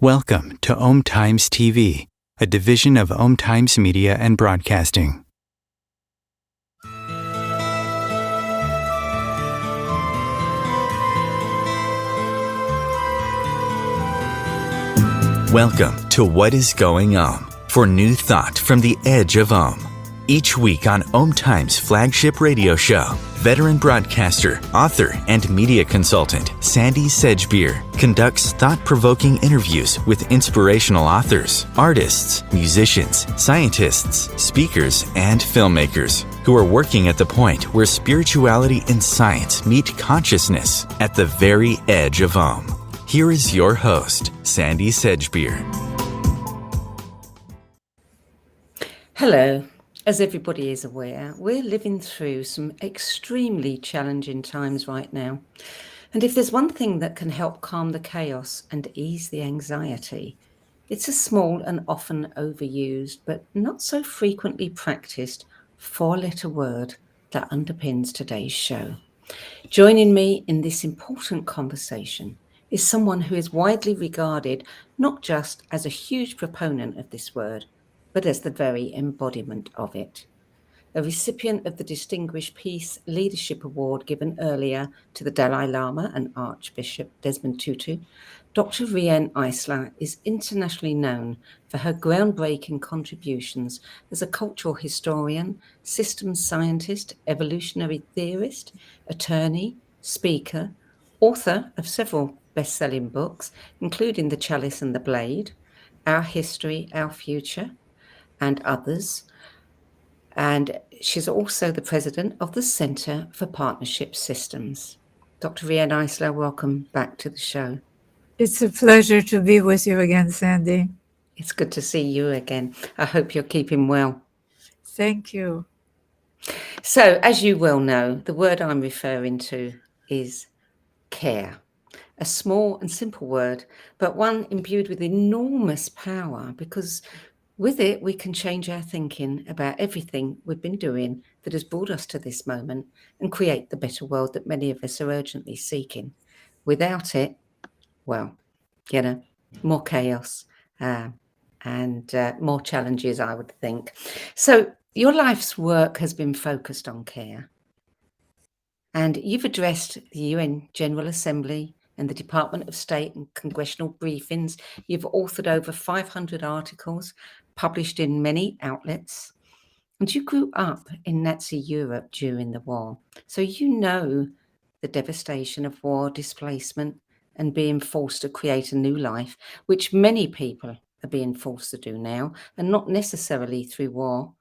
Welcome to Om Times TV, a division of Om Times Media and Broadcasting. Welcome to What is Going Om, for new thought from the edge of Om. Each week on Om Times flagship radio show, veteran broadcaster, author, and media consultant Sandy Sedgbeer conducts thought-provoking interviews with inspirational authors, artists, musicians, scientists, speakers, and filmmakers who are working at the point where spirituality and science meet consciousness at the very edge of Om. Here is your host, Sandy Sedgbeer. Hello. As everybody is aware, we're living through some extremely challenging times right now. And if there's one thing that can help calm the chaos and ease the anxiety, it's a small and often overused, but not so frequently practiced, four-letter word that underpins today's show. Joining me in this important conversation is someone who is widely regarded not just as a huge proponent of this word, but as the very embodiment of it. A recipient of the Distinguished Peace Leadership Award given earlier to the Dalai Lama and Archbishop Desmond Tutu, Dr. Riane Eisler is internationally known for her groundbreaking contributions as a cultural historian, systems scientist, evolutionary theorist, attorney, speaker, author of several best-selling books, including The Chalice and The Blade, Our History, Our Future, and others. And she's also the president of the Center for Partnership Systems. Dr. Riane Eisler, welcome back to the show. It's a pleasure to be with you again, Sandy. It's good to see you again. I hope you're keeping well. Thank you. So, as you well know, the word I'm referring to is care. A small and simple word, but one imbued with enormous power, because with it, we can change our thinking about everything we've been doing that has brought us to this moment and create the better world that many of us are urgently seeking. Without it, well, more chaos and more challenges, I would think. So your life's work has been focused on care. And you've addressed the UN General Assembly and the Department of State and congressional briefings. You've authored over 500 articles, published in many outlets, and you grew up in Nazi Europe during the war. So you know the devastation of war, displacement, and being forced to create a new life, which many people are being forced to do now, and not necessarily through war.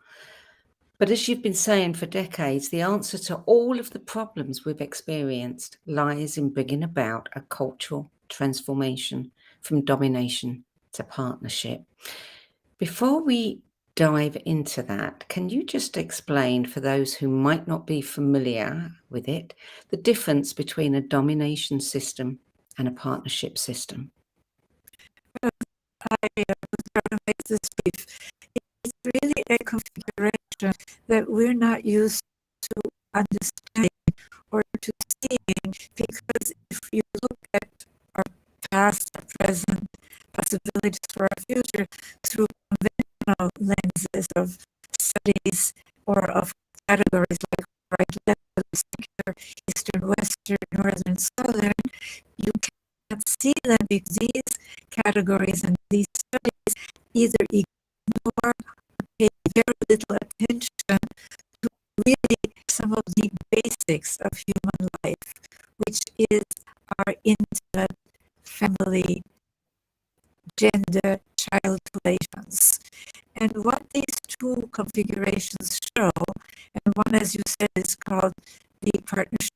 But as you've been saying for decades, the answer to all of the problems we've experienced lies in bringing about a cultural transformation from domination to partnership. Before we dive into that, can you just explain, for those who might not be familiar with it, the difference between a domination system and a partnership system? I will try to make this brief. It's really a configuration that we're not used to understanding or to seeing, because if you look at our past, our present, possibilities for our future through conventional lenses of studies or of categories like right, left, center, eastern, western, northern, southern, you cannot see them because these categories and these studies either ignore or pay very little attention to really some of the basics of human life, which is our intimate family, gender, child relations. And what these two configurations show, and one, as you said, is called the partnership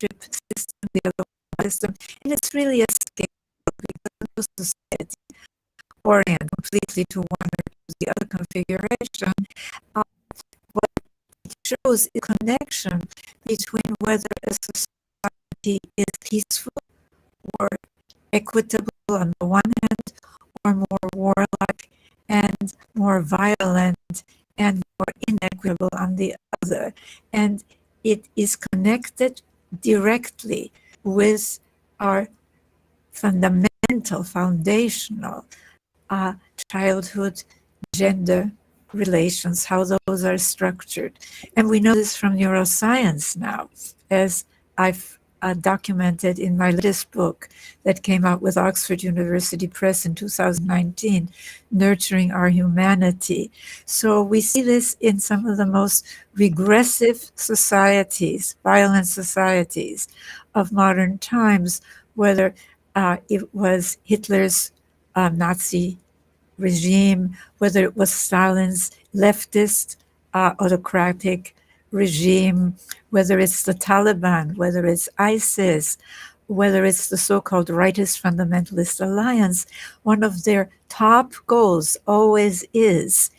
system, the other system, and it's really a scale, because no society orient completely to one or to the other configuration. What it shows is a connection between whether a society is peaceful or equitable on the one hand, or more warlike and more violent and more inequitable on the other. And it is connected directly with our fundamental fundamental, foundational childhood gender relations, how those are structured. And we know this from neuroscience now, as I've documented in my latest book that came out with Oxford University Press in 2019, Nurturing Our Humanity. So we see this in some of the most regressive societies, violent societies of modern times, whether it was Hitler's Nazi regime, whether it was Stalin's leftist autocratic regime, whether it's the Taliban, whether it's ISIS, whether it's the so-called rightist fundamentalist alliance, one of their top goals always is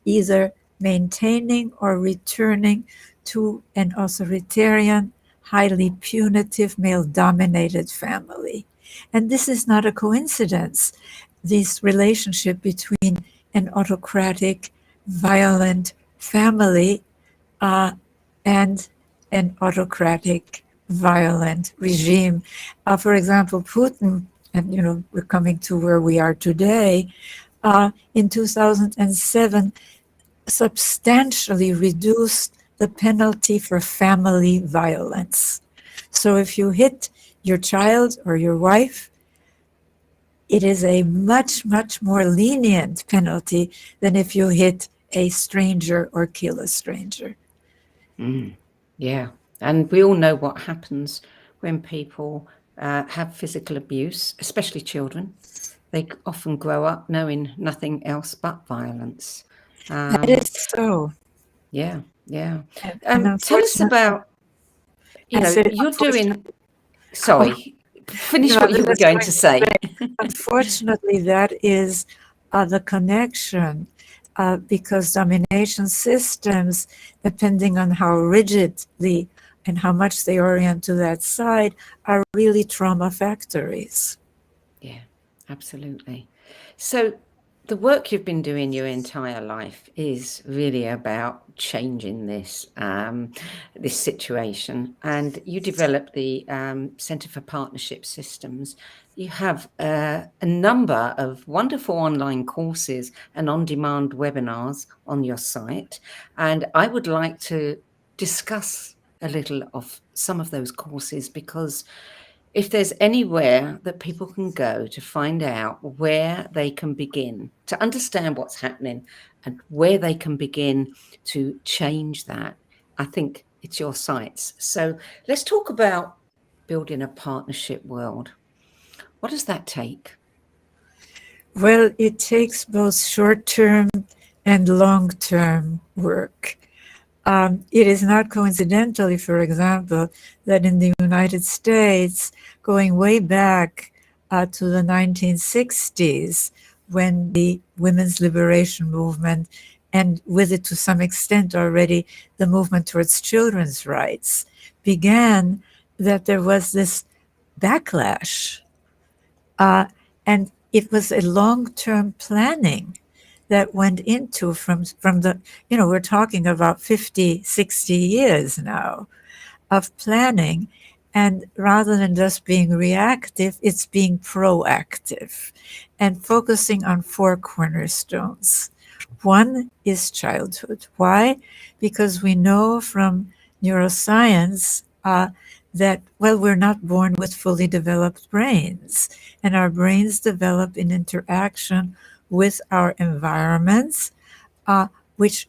either maintaining or returning to an authoritarian, highly punitive, male-dominated family. And this is not a coincidence. This relationship between an autocratic, violent family and an autocratic, violent regime. For example, Putin, and we're coming to where we are today, in 2007, substantially reduced the penalty for family violence. So if you hit your child or your wife, it is a much, much more lenient penalty than if you hit a stranger or kill a stranger. Yeah. And we all know what happens when people have physical abuse, especially children. They often grow up knowing nothing else but violence. That is so. Yeah, yeah. And Tell us about, you're doing, sorry, finish what you were going to say. Unfortunately, that is the connection, because domination systems, depending on how rigidly and how much they orient to that side, are really trauma factories. Yeah, absolutely. So the work you've been doing your entire life is really about changing this this situation, and you developed the Centre for Partnership Systems. You have a number of wonderful online courses and on-demand webinars on your site, and I would like to discuss a little of some of those courses, because if there's anywhere that people can go to find out where they can begin to understand what's happening and where they can begin to change that, I think it's your sites. So let's talk about building a partnership world. What does that take? Well, it takes both short-term and long-term work. It is not coincidentally, for example, that in the United States, going way back to the 1960s, when the women's liberation movement, and with it to some extent already the movement towards children's rights, began, that there was this backlash. And it was a long-term planning that went into from the, we're talking about 50, 60 years now of planning. And rather than just being reactive, it's being proactive and focusing on 4 cornerstones. One is childhood. Why? Because we know from neuroscience that, well, we're not born with fully developed brains, and our brains develop in interaction with our environments, which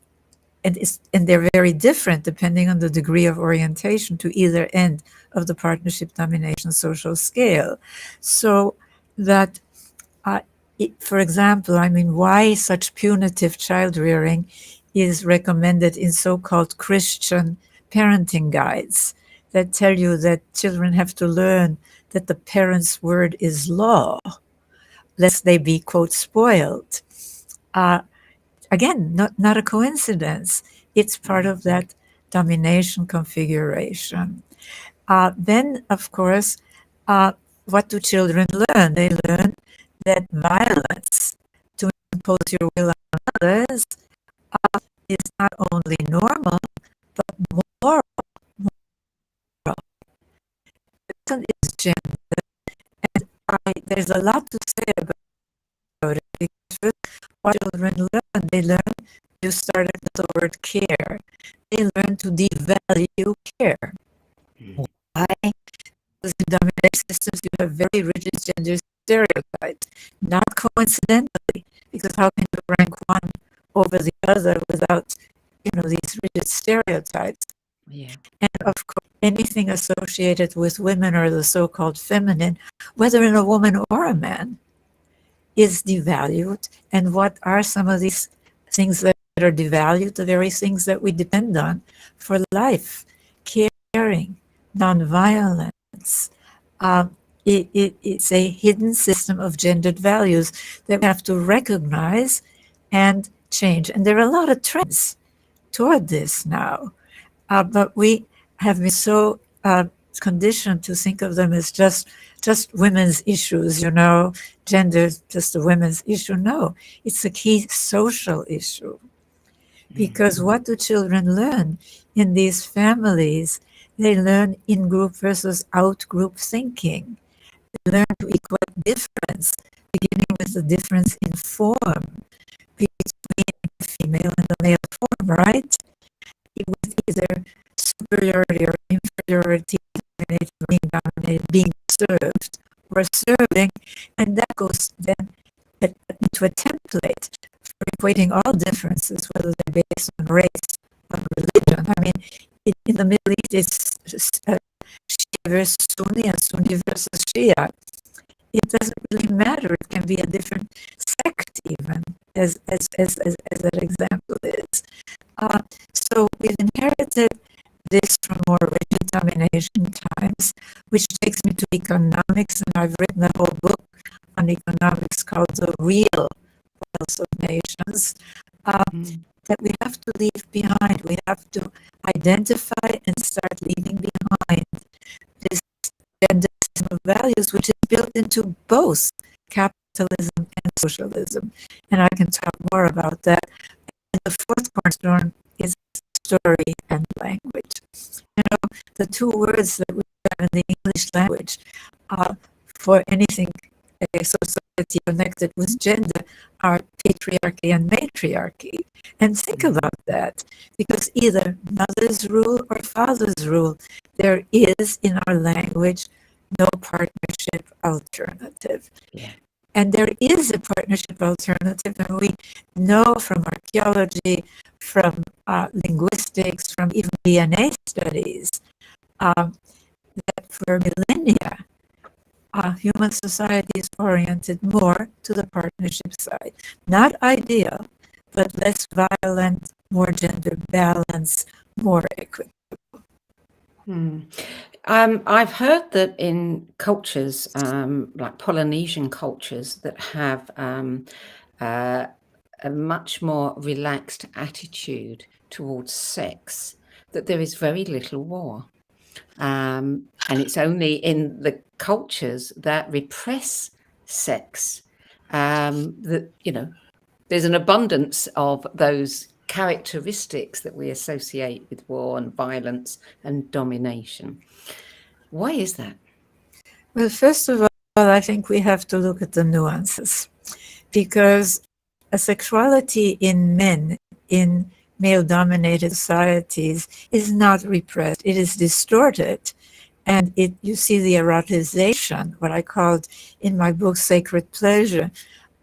and they're very different depending on the degree of orientation to either end of the partnership domination social scale. So that, for example, why such punitive child rearing is recommended in so-called Christian parenting guides that tell you that children have to learn that the parent's word is law, lest they be, quote, spoiled. Again, not a coincidence. It's part of that domination configuration. Then, of course, what do children learn? They learn that violence to impose your will on others is not only normal, but moral. The second is gender. And there's a lot lot to say about it, because first, what children learn, you started with the word care. They learn to devalue care. Why? Because in dominant systems, you have very rigid gender stereotypes, not coincidentally, because how can you rank one over the other without, these rigid stereotypes? Yeah. And of course, anything associated with women or the so-called feminine, whether in a woman or a man, is devalued. And what are some of these things that are devalued? The very things that we depend on for life: caring, nonviolence. It's a hidden system of gendered values that we have to recognize and change. And there are a lot of trends toward this now. But we have been so conditioned to think of them as just women's issues, gender is just a women's issue. No, it's a key social issue. Because what do children learn in these families? They learn in-group versus out-group thinking. They learn to equate difference, beginning with the difference in form between the female and the male form, right? With either superiority or inferiority, dominated, being served or serving, and that goes then into a template for equating all differences, whether they're based on race or religion. I mean, in the Middle East, it's Shia versus Sunni and Sunni versus Shia. It doesn't really matter. It can be a different sect, even, as that example is. So we've inherited this from more rigid domination times, which takes me to economics, and I've written a whole book on economics called The Real Wealth of Nations, that we have to leave behind. We have to identify and start leaving behind this gender system of values, which is built into both capitalism and socialism. And I can talk more about that. And the fourth cornerstone is story and language. The two words that we have in the English language for anything a society connected with gender are patriarchy and matriarchy. And think about that, because either mother's rule or father's rule, there is in our language no partnership alternative. Yeah. And there is a partnership alternative, and we know from archaeology, from linguistics, from even DNA studies, that for millennia, human society is oriented more to the partnership side. Not ideal, but less violent, more gender balanced, more equitable. I've heard that in cultures, like Polynesian cultures, that have a much more relaxed attitude towards sex, that there is very little war. And it's only in the cultures that repress sex that, there's an abundance of those characteristics that we associate with war and violence and domination. Why is that? Well, first of all, I think we have to look at the nuances, because a sexuality in men in male-dominated societies is not repressed. It is distorted, and you see the erotization, what I called in my book Sacred Pleasure,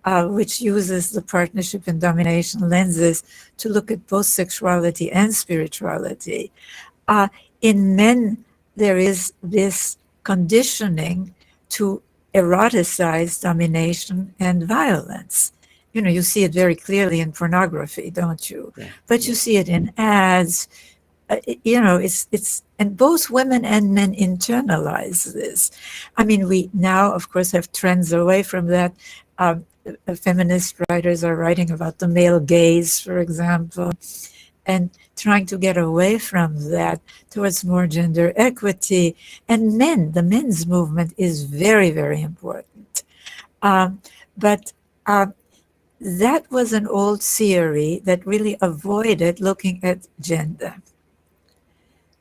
which uses the partnership and domination lenses to look at both sexuality and spirituality. In men, there is this conditioning to eroticize domination and violence. You see it very clearly in pornography, don't you? Yeah. But you see it in ads. It's and both women and men internalize this. I mean, we now, of course, have trends away from that. Feminist writers are writing about the male gaze, for example, and trying to get away from that towards more gender equity. And the men's movement is very, very important. But that was an old theory that really avoided looking at gender.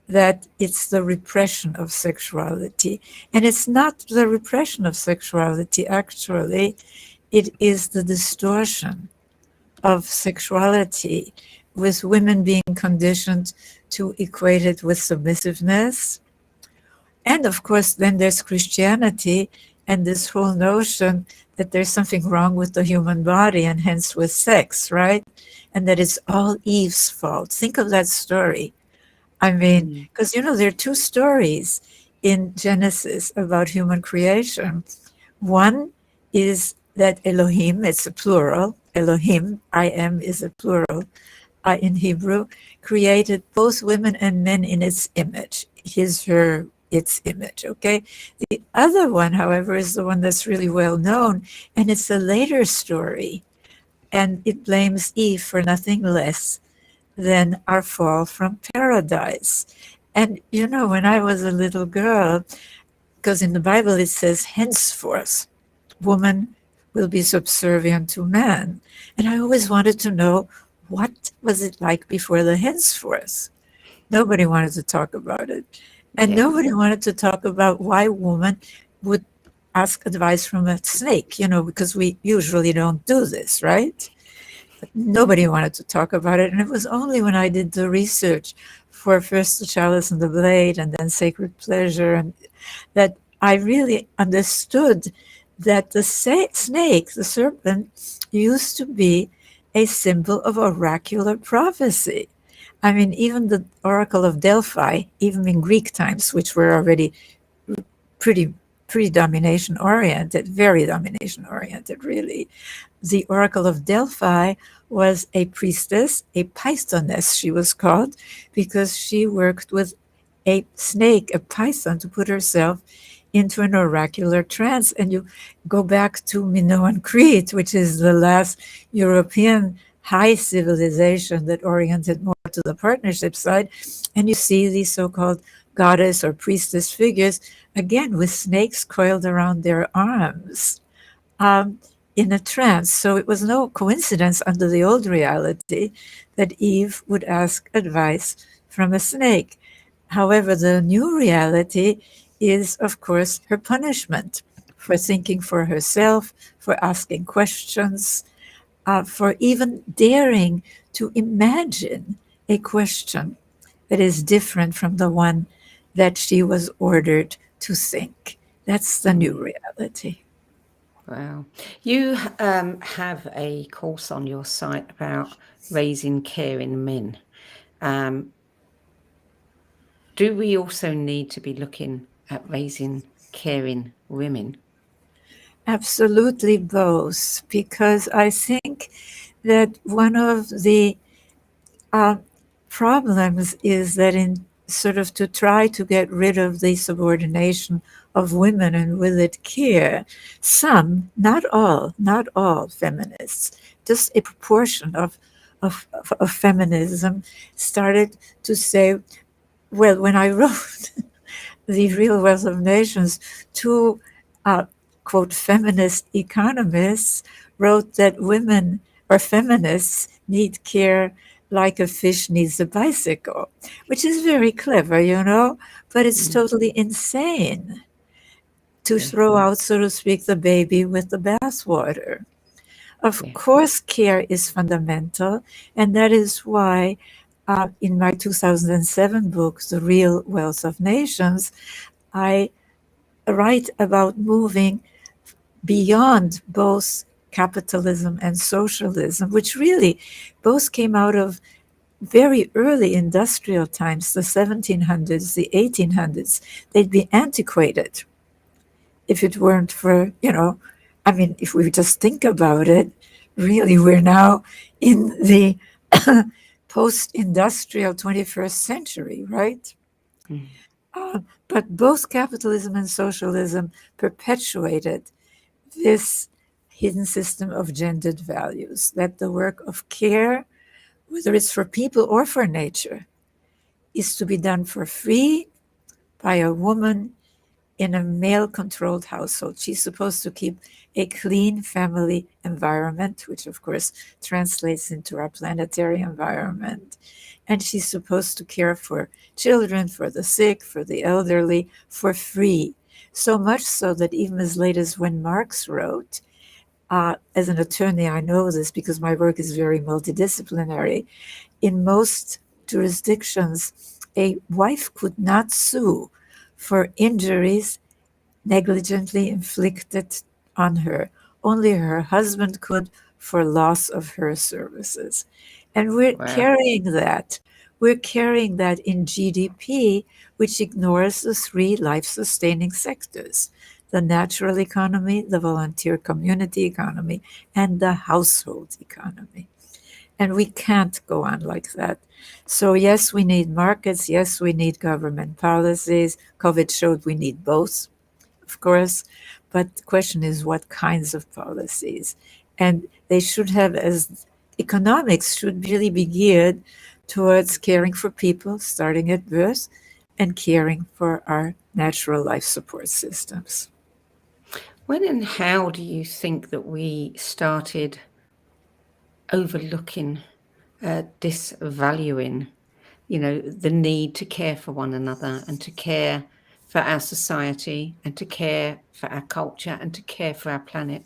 that it's the repression of sexuality. And it's not the repression of sexuality, actually, it is the distortion of sexuality, with women being conditioned to equate it with submissiveness. And of course, then there's Christianity and this whole notion that there's something wrong with the human body and hence with sex, right? And that it's all Eve's fault. Think of that story. I mean, because there are two stories in Genesis about human creation. One is that Elohim, it's a plural, Elohim, I am is a plural in Hebrew, created both women and men in its image, his, her, its image, okay? The other one, however, is the one that's really well known, and it's a later story, and it blames Eve for nothing less than our fall from paradise. And when I was a little girl, because in the Bible it says, henceforth, woman will be subservient to man. And I always wanted to know, what was it like before the henceforth? Nobody wanted to talk about it. And nobody wanted to talk about why woman would ask advice from a snake, because we usually don't do this, right? Nobody wanted to talk about it. And it was only when I did the research for first the Chalice and the Blade and then Sacred Pleasure, and that I really understood that the snake, the serpent, used to be a symbol of oracular prophecy. I mean, even the Oracle of Delphi, even in Greek times, which were already pretty domination oriented, very domination oriented, really. The Oracle of Delphi was a priestess, a pythoness, she was called, because she worked with a snake, a python, to put herself into an oracular trance. And you go back to Minoan Crete, which is the last European high civilization that oriented more to the partnership side, and you see these so-called goddess or priestess figures, again, with snakes coiled around their arms, in a trance. So it was no coincidence under the old reality that Eve would ask advice from a snake. However, the new reality is, of course, her punishment for thinking for herself, for asking questions, for even daring to imagine a question that is different from the one that she was ordered to think. That's the new reality. Wow. You have a course on your site about raising caring men. Do we also need to be looking at raising caring women? Absolutely both, because I think that one of the problems is that in sort of to try to get rid of the subordination of women and with it care, some, not all feminists, just a proportion of feminism started to say, well, when I wrote The Real Wealth of Nations, two quote feminist economists wrote that women or feminists need care like a fish needs a bicycle, which is very clever, but it's totally insane to throw out, so to speak, the baby with the bathwater. Of course, care is fundamental, and that is why in my 2007 book, The Real Wealth of Nations, I write about moving beyond both capitalism and socialism, which really both came out of very early industrial times, the 1700s, the 1800s. They'd be antiquated if it weren't for, if we just think about it, really, we're now in the post-industrial 21st century, right? But both capitalism and socialism perpetuated this hidden system of gendered values, that the work of care, whether it's for people or for nature, is to be done for free by a woman in a male-controlled household. She's supposed to keep a clean family environment, which of course translates into our planetary environment. And she's supposed to care for children, for the sick, for the elderly, for free. So much so that even as late as when Marx wrote, as an attorney, I know this because my work is very multidisciplinary. In most jurisdictions, a wife could not sue for injuries negligently inflicted on her. Only her husband could for loss of her services. And we're Wow. carrying that. We're carrying that in GDP, which ignores the three life-sustaining sectors: the natural economy, the volunteer community economy, and the household economy. And we can't go on like that. So yes, we need markets. Yes, we need government policies. COVID showed we need both, of course. But the question is, what kinds of policies? And they should have, as economics should really be geared towards caring for people starting at birth and caring for our natural life support systems. When and how do you think that we started overlooking, disvaluing, the need to care for one another and to care for our society and to care for our culture and to care for our planet?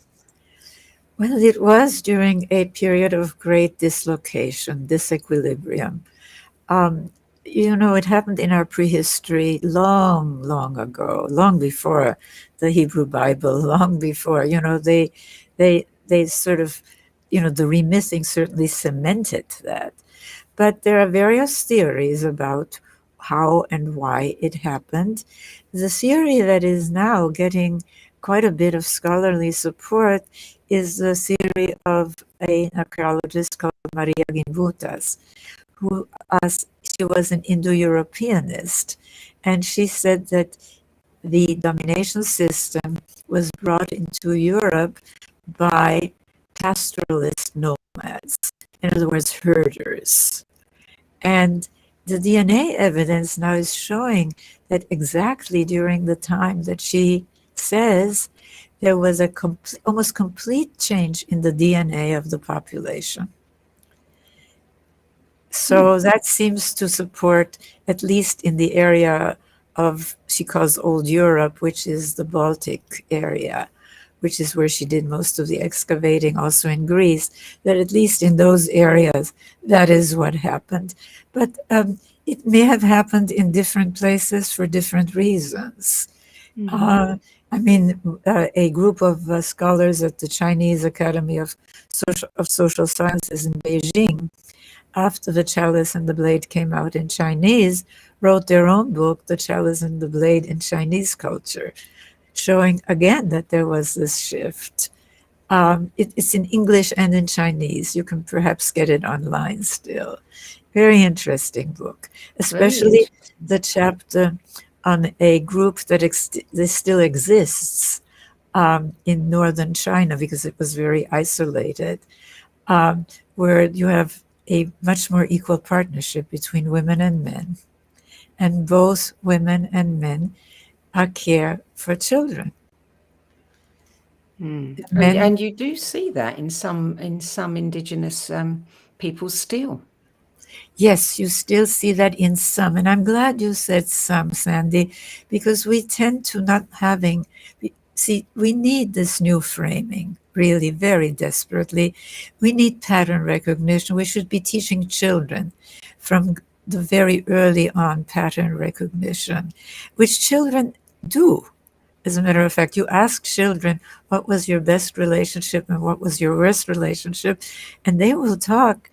Well, it was during a period of great dislocation, disequilibrium. It happened in our prehistory long, long ago, long before the Hebrew Bible, long before, they sort of, the remything certainly cemented that. But there are various theories about how and why it happened. The theory that is now getting quite a bit of scholarly support is the theory of an archaeologist called Maria Gimbutas, who she was an Indo-Europeanist, and she said that the domination system was brought into Europe by pastoralist nomads, in other words, herders. And the DNA evidence now is showing that exactly during the time that she says, there was a almost complete change in the DNA of the population. So that seems to support, at least in the area of, she calls Old Europe, which is the Baltic area, which is where she did most of the excavating, also in Greece, that at least in those areas, that is what happened. But it may have happened in different places for different reasons. A group of scholars at the Chinese Academy of Social Sciences in Beijing, after the Chalice and the Blade came out in Chinese, wrote their own book, The Chalice and the Blade in Chinese Culture, showing again that there was this shift. It's in English and in Chinese. You can perhaps get it online still. Very interesting book, especially the chapter on a group that still exists in northern China, because it was very isolated, where you have a much more equal partnership between women and men. And both women and men care for children. And you do see that in some indigenous people still. Yes, you still see that in some. And I'm glad you said some, Sandy, because we tend to not having, see, we need this new framing, really, very desperately. We need pattern recognition. We should be teaching children from the very early on pattern recognition, which children do. As a matter of fact, you ask children, what was your best relationship and what was your worst relationship? And they will talk.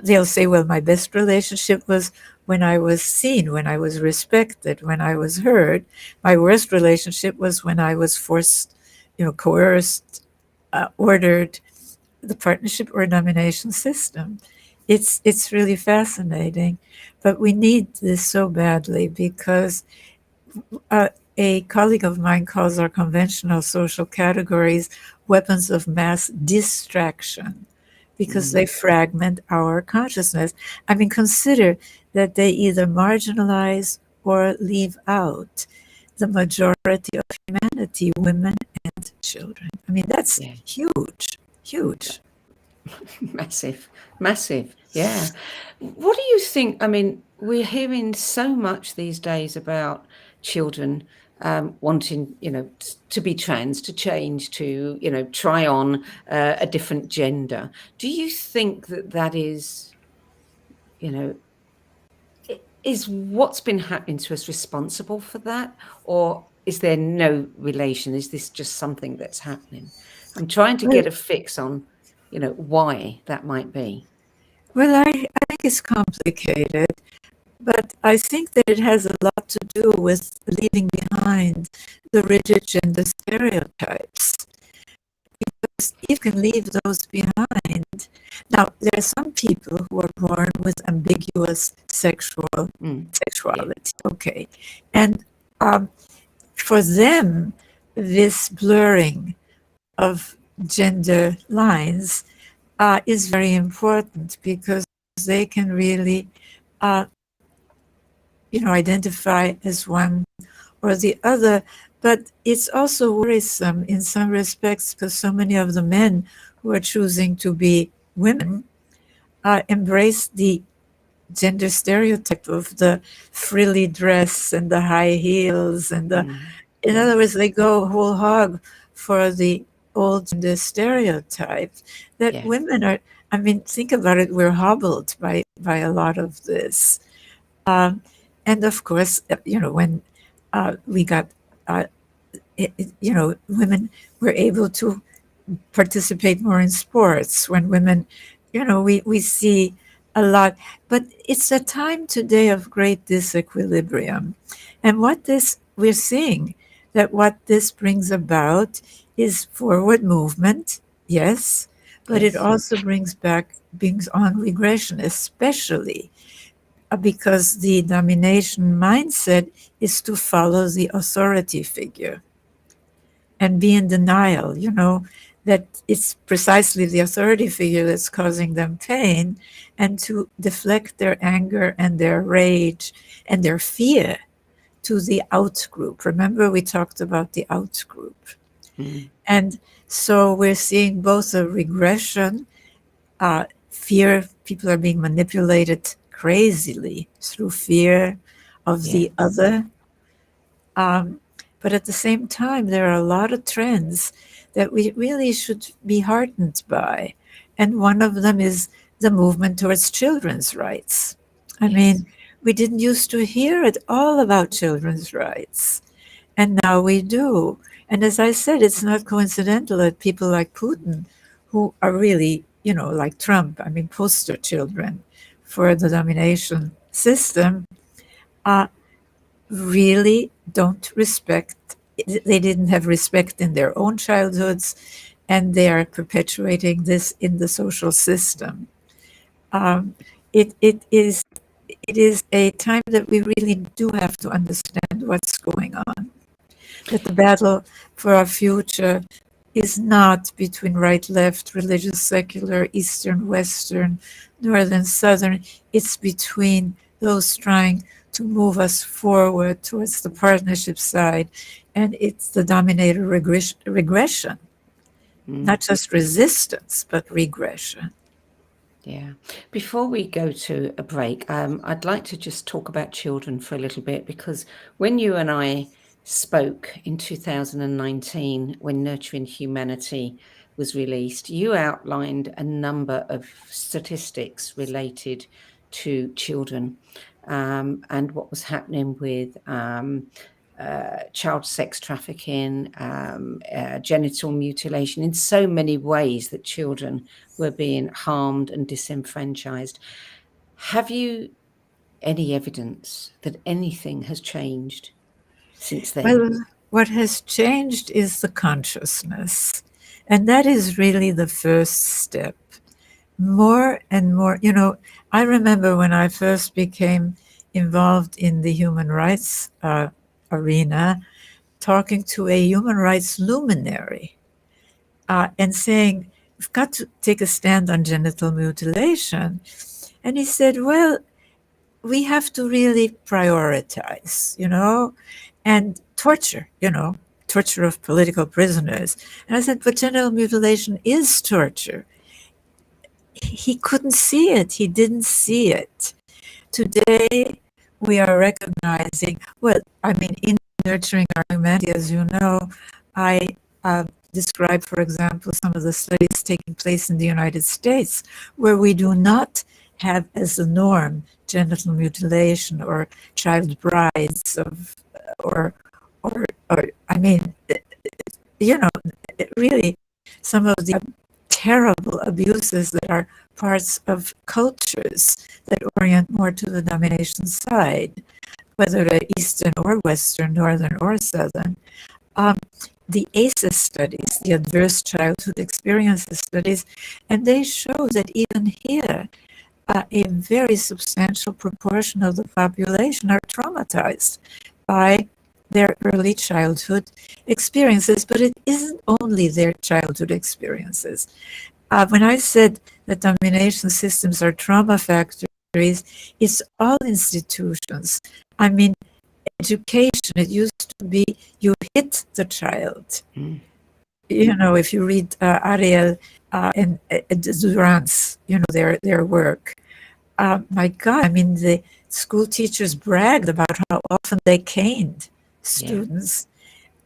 They'll say, well, my best relationship was when I was seen, when I was respected, when I was heard. My worst relationship was when I was forced, coerced, ordered. The partnership or domination system. It's really fascinating. But we need this so badly because a colleague of mine calls our conventional social categories weapons of mass distraction, because they fragment our consciousness. Consider that they either marginalize or leave out the majority of humanity, women and children. I mean, that's Yeah. huge. Massive, massive. Yeah. What do you think? I mean, we're hearing so much these days about children wanting, to be trans, to change, to, try on a different gender. Do you think that that is, is what's been happening to us responsible for that? Or is there no relation? Is this just something that's happening? I'm trying to Well, get a fix on, why that might be. well, I think it's complicated, but I think that it has a lot to do with leaving behind the rigid gender stereotypes. Because you can leave those behind. Now, there are some people who are born with ambiguous sexuality. Okay. And for them, this blurring of gender lines is very important because they can really, identify as one or the other. But it's also worrisome in some respects because so many of the men who are choosing to be women embrace the gender stereotype of the frilly dress and the high heels and in other words, they go whole hog for the old gender stereotype that women are. I mean, think about it. We're hobbled by a lot of this, and of course, when we got, women were able to participate more in sports. When women, we see a lot, but it's a time today of great disequilibrium, and we're seeing that what this brings about is forward movement, yes, but it also brings on regression, especially because the domination mindset is to follow the authority figure and be in denial, that it's precisely the authority figure that's causing them pain, and to deflect their anger and their rage and their fear to the out group. Remember, we talked about the out group. And so we're seeing both a regression, fear, people are being manipulated crazily through fear of the other. But at the same time, there are a lot of trends that we really should be heartened by. And one of them is the movement towards children's rights. I mean, we didn't used to hear at all about children's rights. And now we do. And as I said, it's not coincidental that people like Putin, who are really, like Trump, I mean, poster children for the domination system, really don't respect, they didn't have respect in their own childhoods, and they are perpetuating this in the social system. It is a time that we really do have to understand what's going on, that the battle for our future is not between right, left, religious, secular, Eastern, Western, Northern, Southern. It's between those trying to move us forward towards the partnership side, and it's the dominator regression, not just resistance, but regression. Yeah. Before we go to a break, I'd like to just talk about children for a little bit, because when you and I spoke in 2019, when Nurturing Humanity was released, you outlined a number of statistics related to children and what was happening with child sex trafficking, genital mutilation, in so many ways that children were being harmed and disenfranchised. Have you any evidence that anything has changed since then? Well, what has changed is the consciousness. And that is really the first step. More and more, I remember when I first became involved in the human rights arena, talking to a human rights luminary and saying, we've got to take a stand on genital mutilation. And he said, well, we have to really prioritize, and torture, torture of political prisoners. And I said, but genital mutilation is torture. He couldn't see it. He didn't see it. Today, we are recognizing, in Nurturing Our Humanity, as you know, I describe, for example, some of the studies taking place in the United States, where we do not have as a norm genital mutilation or child brides really some of the terrible abuses that are parts of cultures that orient more to the domination side, whether they're Eastern or Western, Northern or Southern. The ACEs studies, the Adverse Childhood Experiences studies, and they show that even here, a very substantial proportion of the population are traumatized by their early childhood experiences, but it isn't only their childhood experiences. When I said that domination systems are trauma factories, it's all institutions. Education, it used to be you hit the child. If you read Ariel and Durant's, their work, my God, the school teachers bragged about how often they caned students.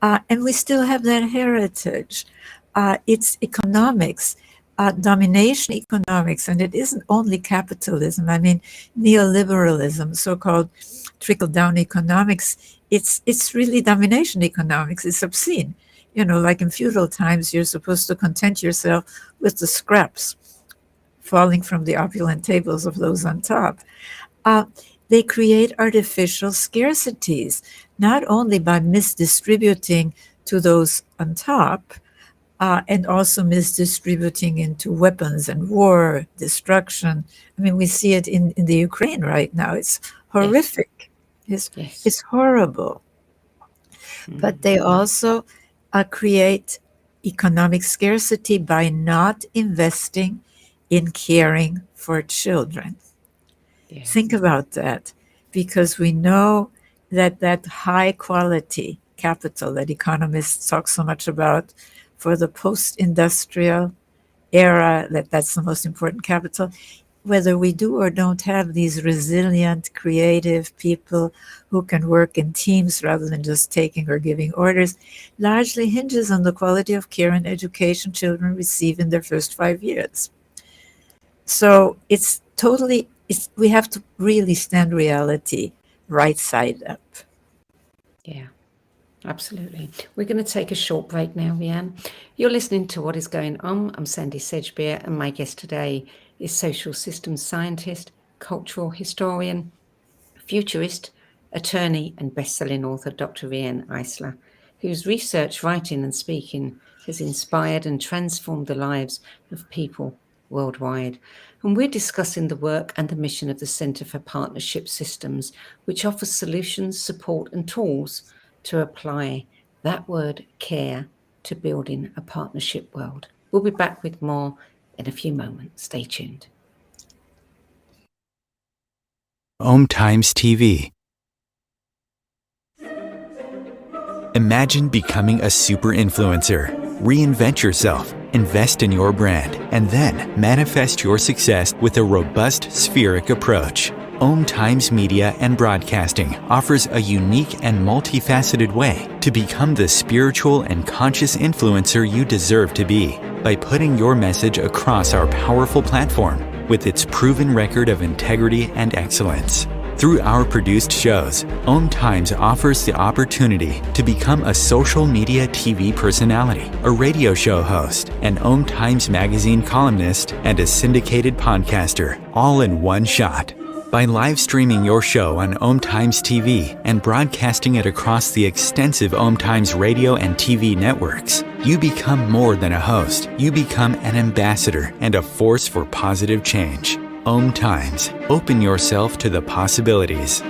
And we still have that heritage. It's economics, domination economics, and it isn't only capitalism. Neoliberalism, so-called trickle-down economics, it's really domination economics. It's obscene. Like in feudal times, you're supposed to content yourself with the scraps falling from the opulent tables of those on top. They create artificial scarcities, not only by misdistributing to those on top, and also misdistributing into weapons and war, destruction. We see it in the Ukraine right now. It's horrific. It's horrible. But they also create economic scarcity by not investing in caring for children. Think about that, because we know that high quality capital that economists talk so much about for the post-industrial era, that's the most important capital. Whether we do or don't have these resilient, creative people who can work in teams rather than just taking or giving orders, largely hinges on the quality of care and education children receive in their first 5 years. So we have to really stand reality right side up. Yeah, absolutely. We're going to take a short break now, Riane. You're listening to What is Going On. I'm Sandy Sedgbeer, and my guest today is social systems scientist, cultural historian, futurist, attorney, and best-selling author Dr. Riane Eisler, whose research, writing, and speaking has inspired and transformed the lives of people worldwide. And we're discussing the work and the mission of the Centre for Partnership Systems, which offers solutions, support, and tools to apply that word care to building a partnership world. We'll be back with more in a few moments. Stay tuned. Times TV. Imagine becoming a super influencer. Reinvent yourself, invest in your brand, and then manifest your success with a robust spheric approach. Times Media and Broadcasting offers a unique and multifaceted way to become the spiritual and conscious influencer you deserve to be by putting your message across our powerful platform with its proven record of integrity and excellence. Through our produced shows, Times offers the opportunity to become a social media TV personality, a radio show host, an Times magazine columnist, and a syndicated podcaster, all in one shot. By live streaming your show on Times TV and broadcasting it across the extensive Times radio and TV networks, you become more than a host. You become an ambassador and a force for positive change. Times. Open yourself to the possibilities.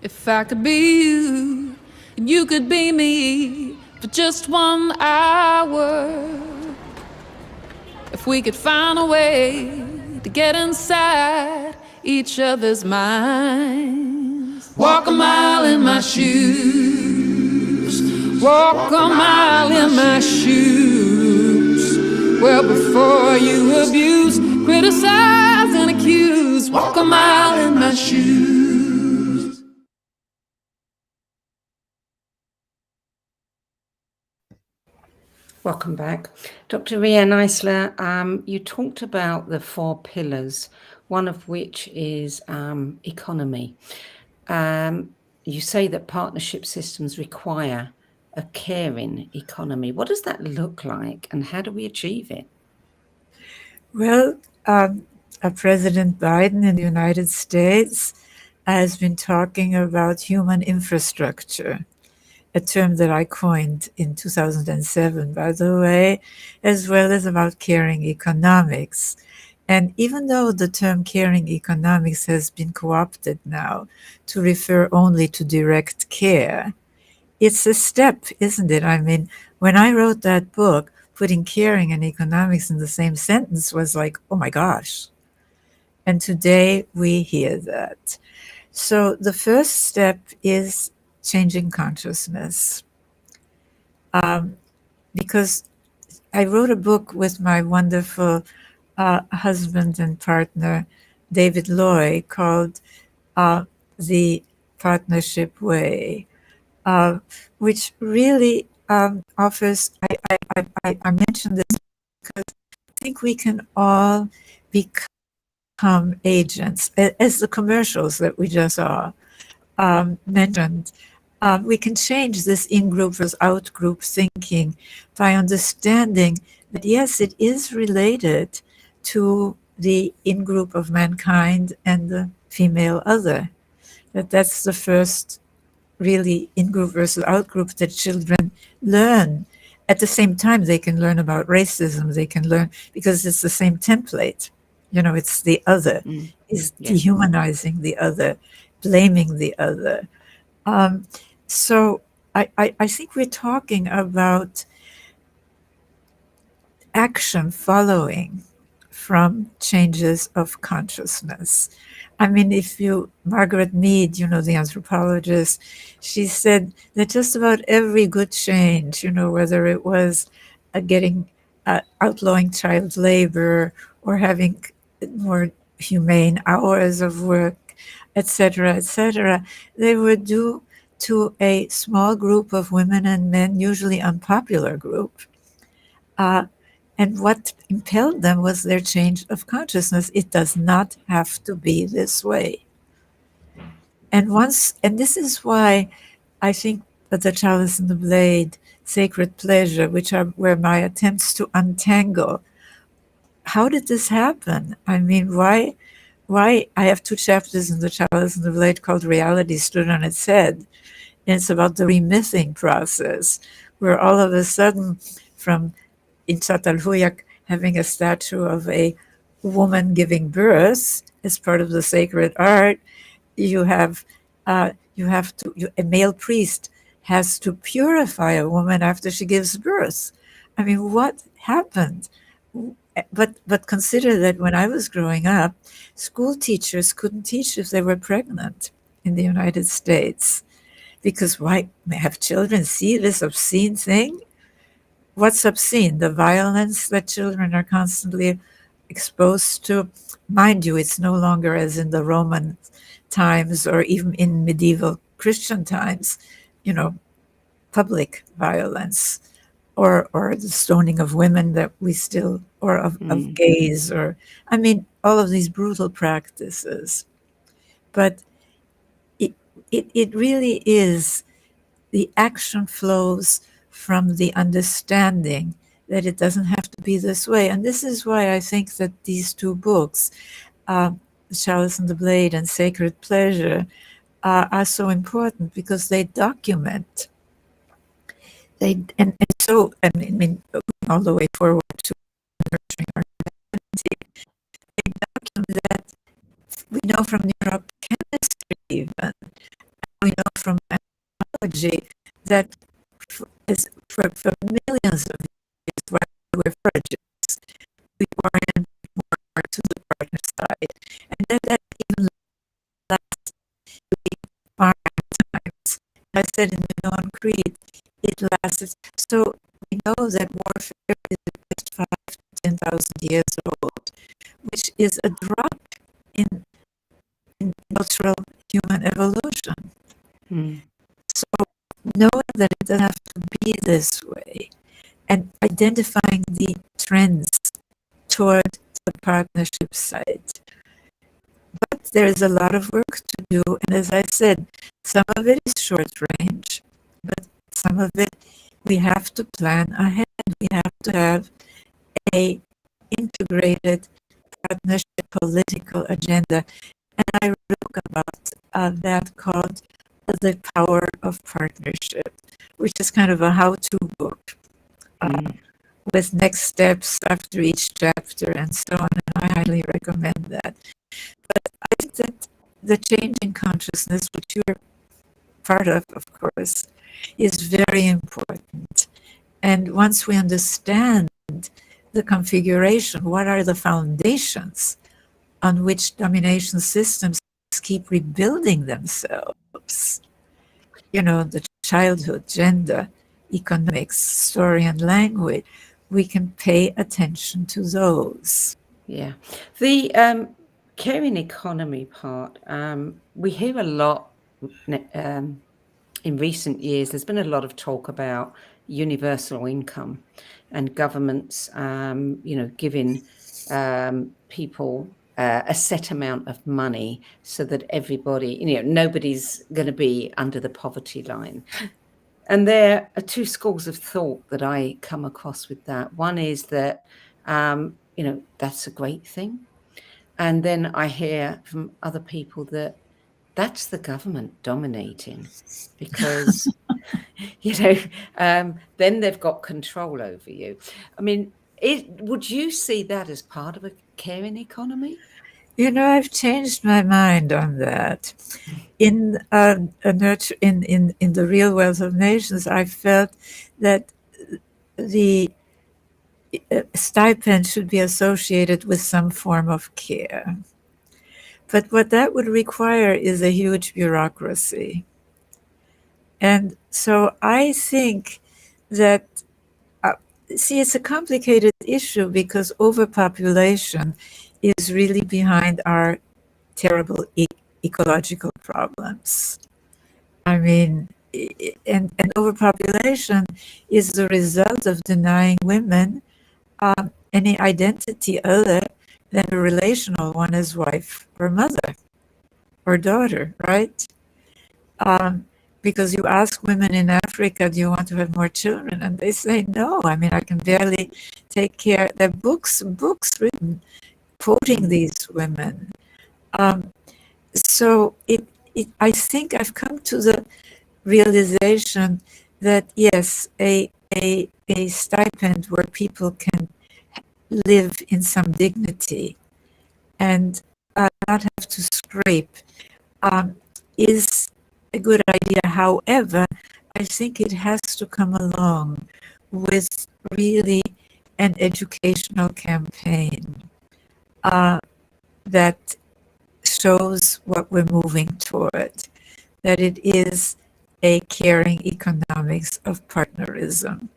If I could be you, and you could be me for just 1 hour. If we could find a way to get inside each other's minds. Walk a mile in my shoes. Walk a mile in my shoes. Well, before you abuse, criticize, and accuse, walk a mile in my shoes. Welcome back. Dr. Riane Eisler, you talked about the 4 pillars, one of which is economy. You say that partnership systems require a caring economy. What does that look like, and how do we achieve it? Well, President Biden in the United States has been talking about human infrastructure, a term that I coined in 2007, by the way, as well as about caring economics. And even though the term caring economics has been co-opted now to refer only to direct care, it's a step, isn't it? I mean, when I wrote that book, putting caring and economics in the same sentence was like, oh my gosh. And today we hear that. So the first step is changing consciousness. Because I wrote a book with my wonderful husband and partner, David Loy, called The Partnership Way, which really offers, I mentioned this because I think we can all become agents, as the commercials that we just saw mentioned. We can change this in-group versus out-group thinking by understanding that, yes, it is related to the in-group of mankind and the female other. That's the first really in-group versus out-group that children learn. At the same time, they can learn about racism. They can learn, because it's the same template. It's the other. It's dehumanizing the other, blaming the other. So I think we're talking about action following from changes of consciousness. I mean, Margaret Mead, the anthropologist, she said that just about every good change, whether it was outlawing child labor or having more humane hours of work, etc., they were due to a small group of women and men, usually unpopular group. And what impelled them was their change of consciousness. It does not have to be this way. And this is why I think that the Chalice and the Blade, Sacred Pleasure, were my attempts to untangle. How did this happen? I mean, why I have 2 chapters in the Chalice and the Blade called Reality Stood on Its Head. And it's about the remything process, where all of a sudden, from in Çatalhöyük having a statue of a woman giving birth as part of the sacred art, a male priest has to purify a woman after she gives birth. I mean, what happened? But consider that when I was growing up, school teachers couldn't teach if they were pregnant in the United States, because why have children see this obscene thing? What's obscene? The violence that children are constantly exposed to. Mind you, it's no longer as in the Roman times or even in medieval Christian times, public violence or the stoning of women that we still, or of gays, or, I mean, all of these brutal practices. But it really is, the action flows from the understanding that it doesn't have to be this way. And this is why I think that these 2 books, Chalice and the Blade and Sacred Pleasure, are so important, because they document. And so, I mean, all the way forward to nurturing our humanity, they document that we know from neurochemistry even, we know from biology, that for millions of years, while we were virgins, we orient more to the partner side. And then that even lasts, we So we know that warfare is just 5 to 10,000 years old, which is a drop in natural human evolution. So knowing that it doesn't have to be this way and identifying the trends toward the partnership side. But there is a lot of work to do, and as I said, some of it is short range, but some of it we have to plan ahead. We have to have a integrated partnership political agenda. And I wrote a book about that called The Power of Partnership, which is kind of a how-to book with next steps after each chapter and so on. And I highly recommend that. But I think that the change in consciousness, which you're part of course, is very important. And once we understand the configuration, what are the foundations on which domination systems keep rebuilding themselves? You know, the childhood, gender, economics, story, and language. We can pay attention to those. Yeah. The caring economy part, we hear a lot in recent years. There's been a lot of talk about universal income and governments, giving people a set amount of money so that everybody, nobody's going to be under the poverty line. And there are two schools of thought that I come across with that. One is that, that's a great thing. And then I hear from other people that that's the government dominating because, then they've got control over you. I mean, would you see that as part of a caring economy? I've changed my mind on that. In the Real Wealth of Nations, I felt that the stipend should be associated with some form of care. But what that would require is a huge bureaucracy. And so I think that, it's a complicated issue because overpopulation is really behind our terrible ecological problems. I mean, and overpopulation is the result of denying women any identity other than a relational one as wife or mother or daughter, right? Because you ask women in Africa, do you want to have more children? And they say no. I mean, I can barely take care. There are books written quoting these women. So I think I've come to the realization that yes, a stipend where people can live in some dignity and not have to scrape is a good idea. However, I think it has to come along with really an educational campaign that shows what we're moving toward, that it is a caring economics of partnerism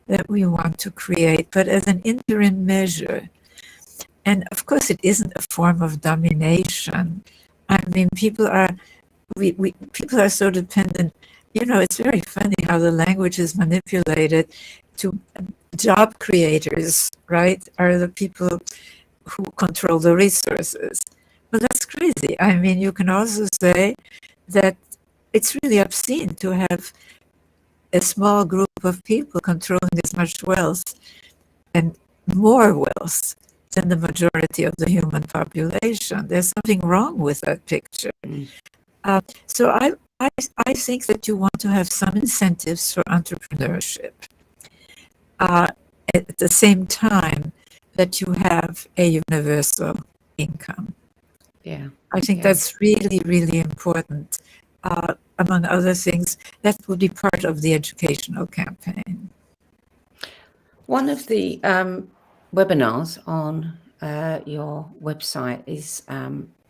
that we want to create, but as an interim measure. And of course, it isn't a form of domination. I mean, people are so dependent. It's very funny how the language is manipulated to job creators, right, are the people who control the resources. But that's crazy. I mean, you can also say that it's really obscene to have a small group of people controlling as much wealth and more wealth than the majority of the human population. There's something wrong with that picture. So I think that you want to have some incentives for entrepreneurship at the same time that you have a universal income. Yeah, I think that's really, really important. Among other things, that will be part of the educational campaign. One of the webinars on your website is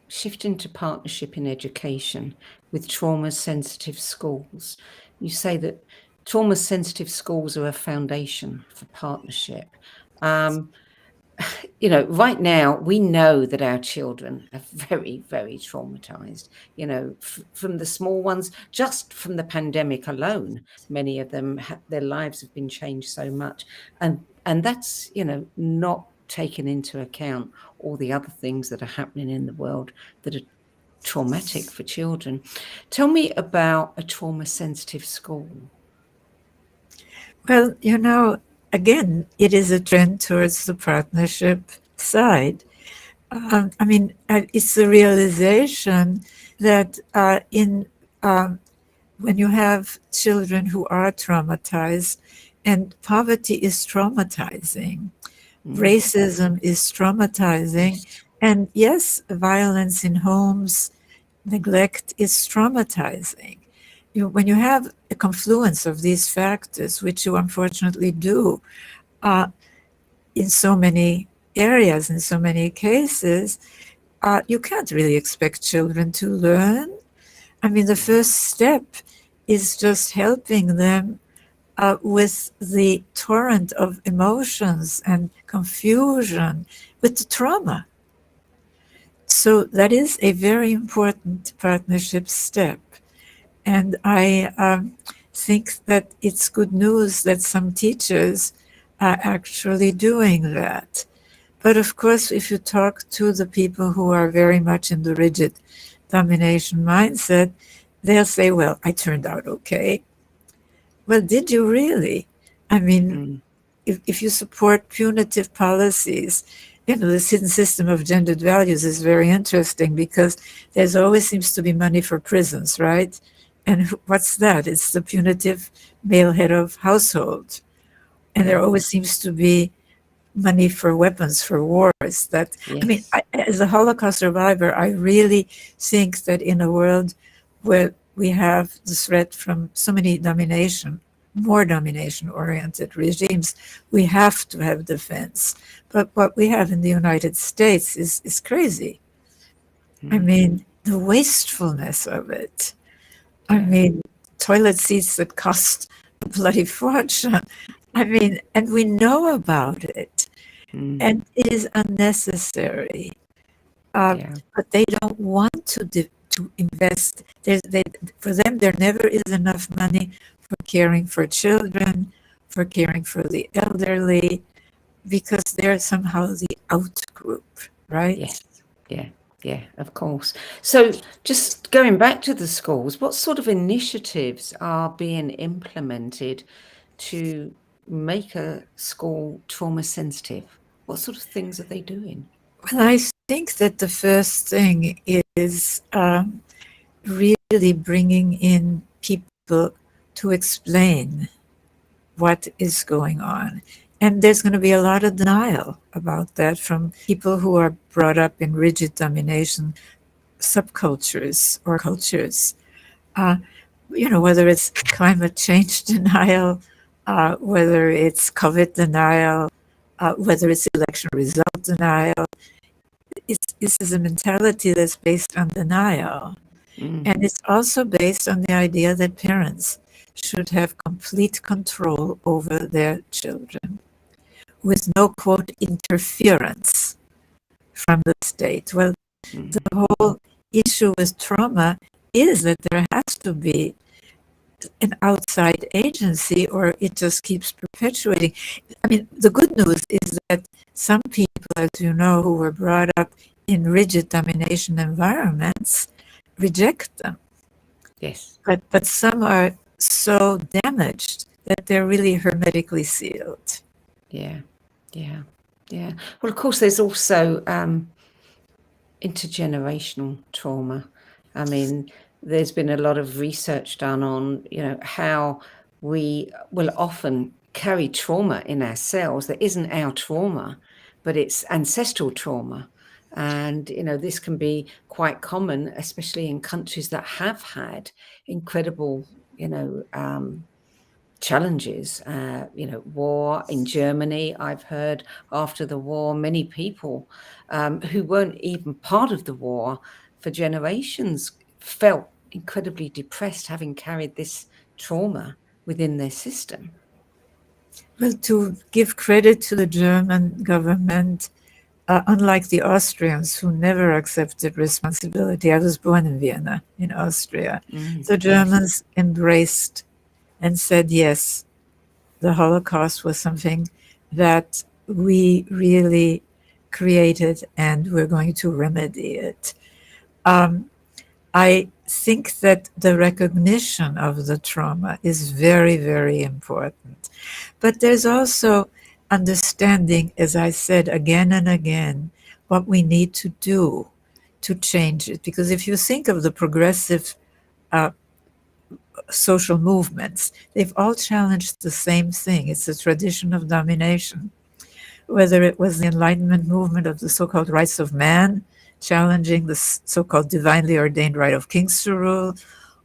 shifting to partnership in education with trauma-sensitive schools. You say that trauma-sensitive schools are a foundation for partnership. Right now, we know that our children are very, very traumatized, from the small ones, just from the pandemic alone. Many of them, their lives have been changed so much. And that's, not taken into account all the other things that are happening in the world that are traumatic for children. Tell me about a trauma-sensitive school. Well, again, it is a trend towards the partnership side. It's the realization that when you have children who are traumatized, and poverty is traumatizing, racism is traumatizing, and yes, violence in homes, neglect is traumatizing. When you have a confluence of these factors, which you unfortunately do in so many areas, in so many cases, you can't really expect children to learn. The first step is just helping them with the torrent of emotions and confusion, with the trauma. So that is a very important partnership step. And I think that it's good news that some teachers are actually doing that. But of course, if you talk to the people who are very much in the rigid domination mindset, they'll say, well, I turned out okay. Well, did you really? If you support punitive policies, this hidden system of gendered values is very interesting because there's always seems to be money for prisons, right? And what's that? It's the punitive male head of household. And there always seems to be money for weapons, for wars. As a Holocaust survivor, I really think that in a world where we have the threat from so many more domination-oriented regimes, we have to have defense. But what we have in the United States is crazy. The wastefulness of it. Toilet seats that cost a bloody fortune. And we know about it. And it is unnecessary. But they don't want to invest. For them, there never is enough money for caring for children, for caring for the elderly, because they're somehow the out group, right? Yes. Yeah, of course. So just going back to the schools, what sort of initiatives are being implemented to make a school trauma sensitive? What sort of things are they doing? Well, I think that the first thing is really bringing in people to explain what is going on. And there's going to be a lot of denial about that from people who are brought up in rigid domination subcultures or cultures. Whether it's climate change denial, whether it's COVID denial, whether it's election result denial. This is a mentality that's based on denial. And it's also based on the idea that parents should have complete control over their children with no, quote, interference from the state. Well, the whole issue with trauma is that there has to be an outside agency or it just keeps perpetuating. The good news is that some people, as you know, who were brought up in rigid domination environments reject them. Yes. But some are so damaged that they're really hermetically sealed. Yeah. Well, of course, there's also intergenerational trauma. There's been a lot of research done on, how we will often carry trauma in ourselves that isn't our trauma, but it's ancestral trauma. And, this can be quite common, especially in countries that have had incredible, challenges, war in Germany. I've heard after the war, many people who weren't even part of the war for generations felt incredibly depressed, having carried this trauma within their system. Well, to give credit to the German government, unlike the Austrians who never accepted responsibility, I was born in Vienna, in Austria. The Germans embraced and said, yes, the Holocaust was something that we really created and we're going to remedy it. I think that the recognition of the trauma is very, very important. But there's also understanding, as I said again and again, what we need to do to change it. Because if you think of the progressive social movements, they've all challenged the same thing. It's a tradition of domination. Whether it was the Enlightenment movement of the so-called rights of man, challenging the so-called divinely ordained right of kings to rule,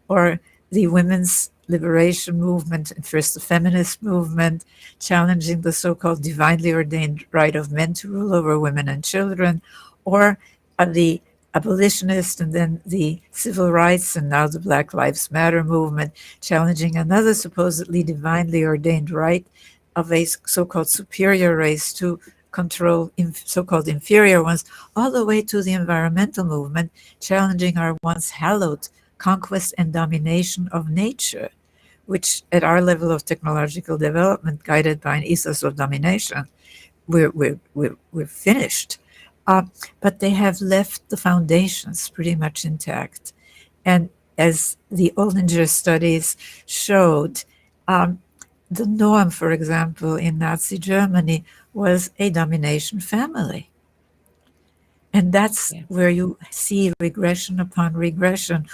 or the women's liberation movement, and first the feminist movement, challenging the so-called divinely ordained right of men to rule over women and children, or the abolitionist and then the civil rights and now the Black Lives Matter movement, challenging another supposedly divinely ordained right of a so-called superior race to control so-called inferior ones, all the way to the environmental movement, challenging our once hallowed conquest and domination of nature, which at our level of technological development, guided by an ethos of domination, we're finished. But they have left the foundations pretty much intact. And as the Ollinger studies showed, the norm, for example, in Nazi Germany was a domination family. And that's where you see regression upon regression.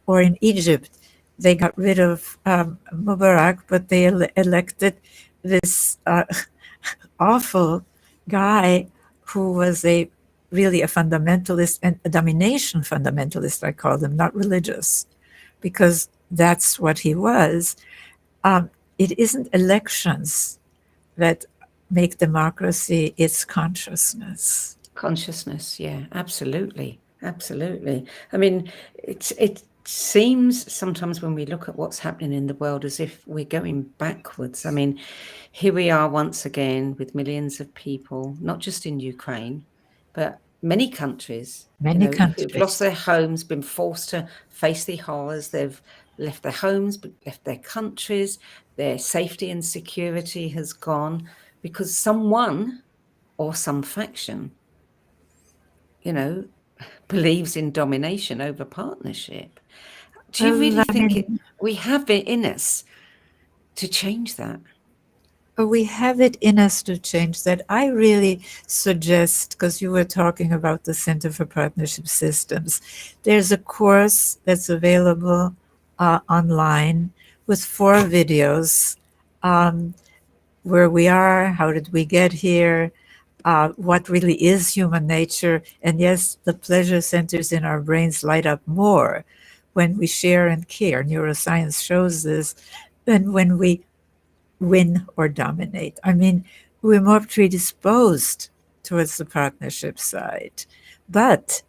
Or in Egypt, they got rid of Mubarak, but they elected this awful guy who was really a fundamentalist, and a domination fundamentalist, I call them, not religious, because that's what he was. It isn't elections that make democracy, it's consciousness. Consciousness, yeah, absolutely. Absolutely. I mean, it seems sometimes when we look at what's happening in the world as if we're going backwards. I mean, here we are once again with millions of people, not just in Ukraine, but many countries, who've lost their homes, been forced to face the horrors. They've left their homes, but left their countries. Their safety and security has gone because someone or some faction, believes in domination over partnership. Do you really think we have it in us to change that? We have it in us to change that. I really suggest, because you were talking about the Center for Partnership Systems, there's a course that's available online with 4 videos. Where we are, how did we get here, what really is human nature. And yes, the pleasure centers in our brains light up more when we share and care. Neuroscience shows this, than when we win or dominate. I mean, we're more predisposed towards the partnership side, but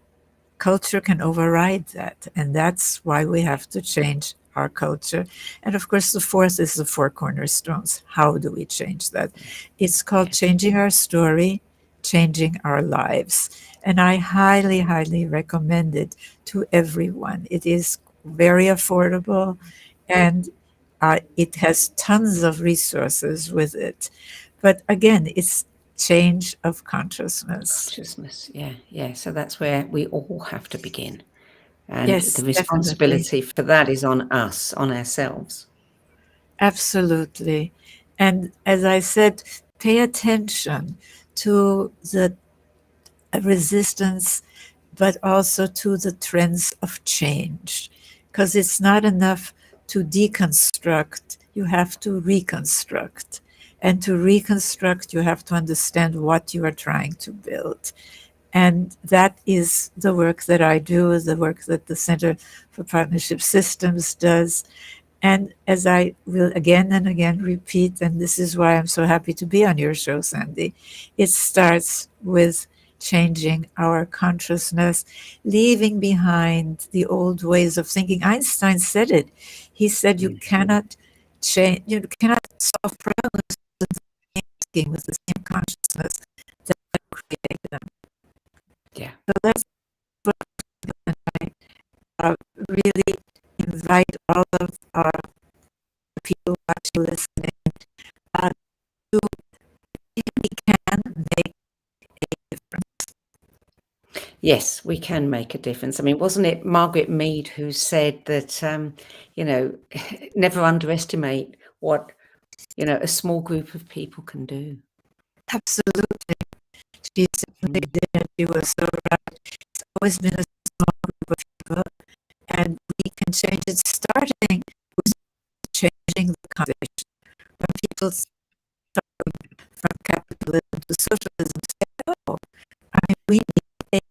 culture can override that. And that's why we have to change our culture. And of course, the 4th is the 4 cornerstones. How do we change that? It's called changing our story, changing our lives. And I highly, highly recommend it to everyone. It is very affordable, and it has tons of resources with it. But again, it's change of consciousness. Consciousness, yeah. So that's where we all have to begin. And yes, the responsibility definitely. for that is on us, on ourselves. Absolutely. And as I said, pay attention to the resistance, but also to the trends of change. Because it's not enough to deconstruct, you have to reconstruct. And to reconstruct, you have to understand what you are trying to build. And that is the work that I do, the work that the Center for Partnership Systems does. And as I will again and again repeat, and this is why I'm so happy to be on your show, Sandy, it starts with changing our consciousness, leaving behind the old ways of thinking. Einstein said it. He said, you cannot change. You cannot solve problems with the same thinking, with the same consciousness that created them. Yeah. So that's what I really invite all of our people watching, listening, to we can make a difference. Yes, we can make a difference. I mean, wasn't it Margaret Mead who said that, never underestimate what, a small group of people can do? Absolutely. She certainly did. She was so right. It's always been a small group of people, and we can change it starting with changing the conversation. When people start from capitalism to socialism, say, oh, I mean, we need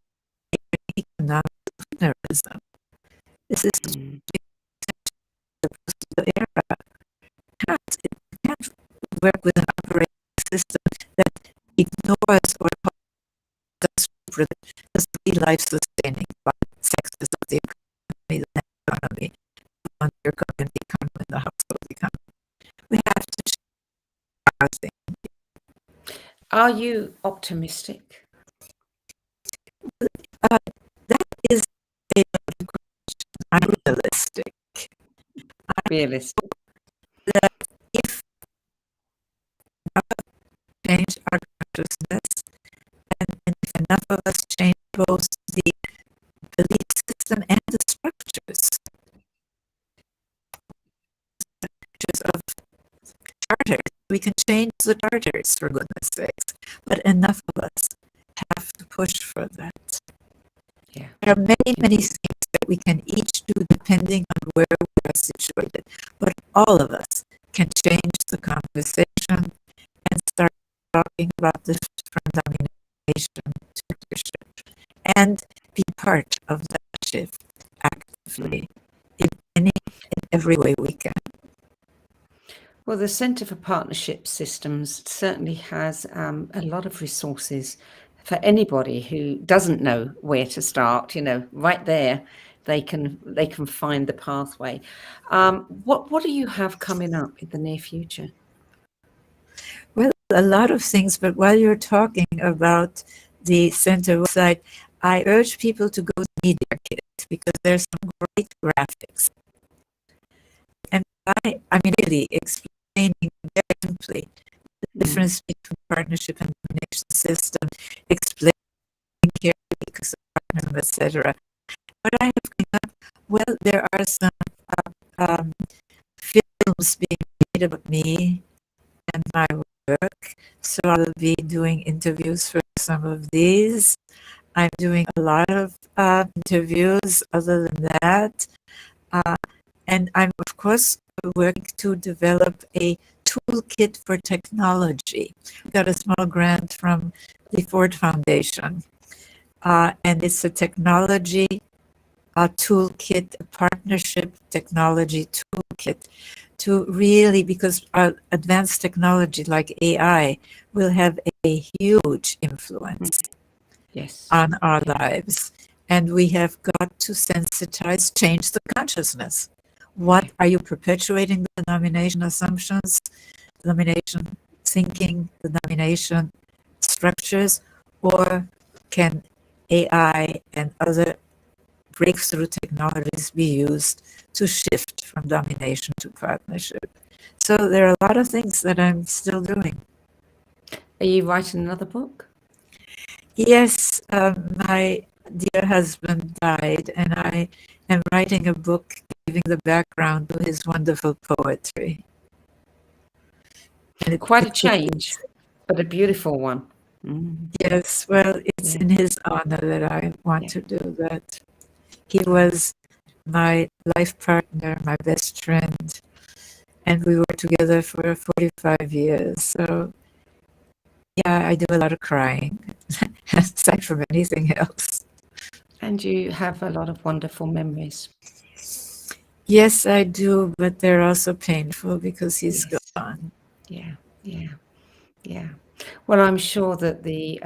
economic partnerism. This is the era. It can't work with an operating system that ignores or does be life-sustaining, but sex is not the economy, the economy, on your government economy, the household economy. We have to change our thing. Are you optimistic? That is a question. I'm realistic. Realistic. That if we change our consciousness, and if enough of us change both the belief system and the structures of charters, we can change the charters, for goodness sakes. But enough of us have to push for that. Yeah. There are many, many things that we can each do depending on where we are situated. But all of us can change the conversation and start talking about this from domination to leadership, and be part of that shift actively in every way we can. Well, the Centre for Partnership Systems certainly has a lot of resources for anybody who doesn't know where to start. Right there, they can find the pathway. What do you have coming up in the near future? Well, a lot of things, but while you're talking about the center website, I urge people to go to Media Kit because there's some great graphics. And I mean, really explaining very simply the difference between partnership and domination system, explaining caretaker partnerism, etc. What I have come up, well, there are some films being made about me and my work, so I'll be doing interviews for some of these. I'm doing a lot of interviews other than that. And I'm, of course, working to develop a toolkit for technology. We got a small grant from the Ford Foundation. And it's a technology toolkit, a partnership technology toolkit to really, because our advanced technology like AI will have a huge influence on our lives. And we have got to sensitize, change the consciousness. What are you perpetuating the domination assumptions, domination thinking, the domination structures, or can AI and other breakthrough technologies be used to shift from domination to partnership? So there are a lot of things that I'm still doing. Are you writing another book? Yes, my dear husband died, and I am writing a book giving the background to his wonderful poetry. And quite a change, but a beautiful one. Yes, well, it's in his honor that I want to do that. He was my life partner, my best friend, and we were together for 45 years. So, yeah, I do a lot of crying, aside from anything else. And you have a lot of wonderful memories. Yes, I do, but they're also painful because he's gone. Yeah. Well, I'm sure that the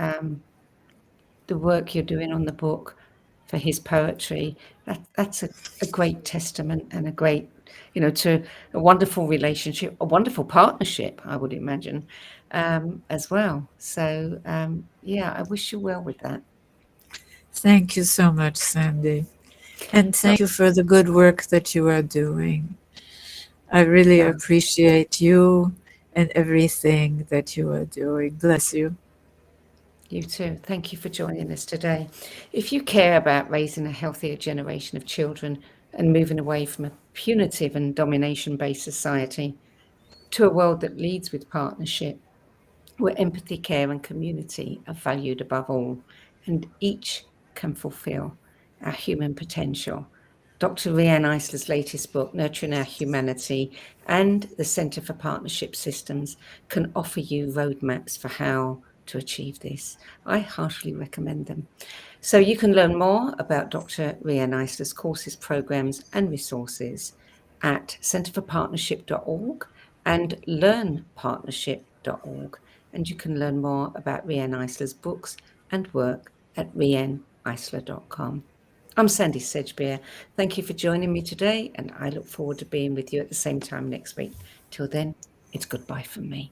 work you're doing on the book for his poetry, that's a great testament and a great to a wonderful relationship, a wonderful partnership, I would imagine, as well. So, yeah, I wish you well with that. Thank you so much, Sandy. And thank you for the good work that you are doing. I really appreciate you and everything that you are doing. Bless you. You too. Thank you for joining us today. If you care about raising a healthier generation of children and moving away from a punitive and domination-based society to a world that leads with partnership, where empathy, care, and community are valued above all, and each can fulfill our human potential, Dr. Riane Eisler's latest book, Nurturing Our Humanity, and the Centre for Partnership Systems can offer you roadmaps for how to achieve this. I heartily recommend them. So you can learn more about Dr. Riane Eisler's courses, programs, and resources at centreforpartnership.org and learnpartnership.org. And you can learn more about Riane Eisler's books and work at rianeeisler.com. I'm Sandy Sedgbeer. Thank you for joining me today, and I look forward to being with you at the same time next week. Till then, it's goodbye from me.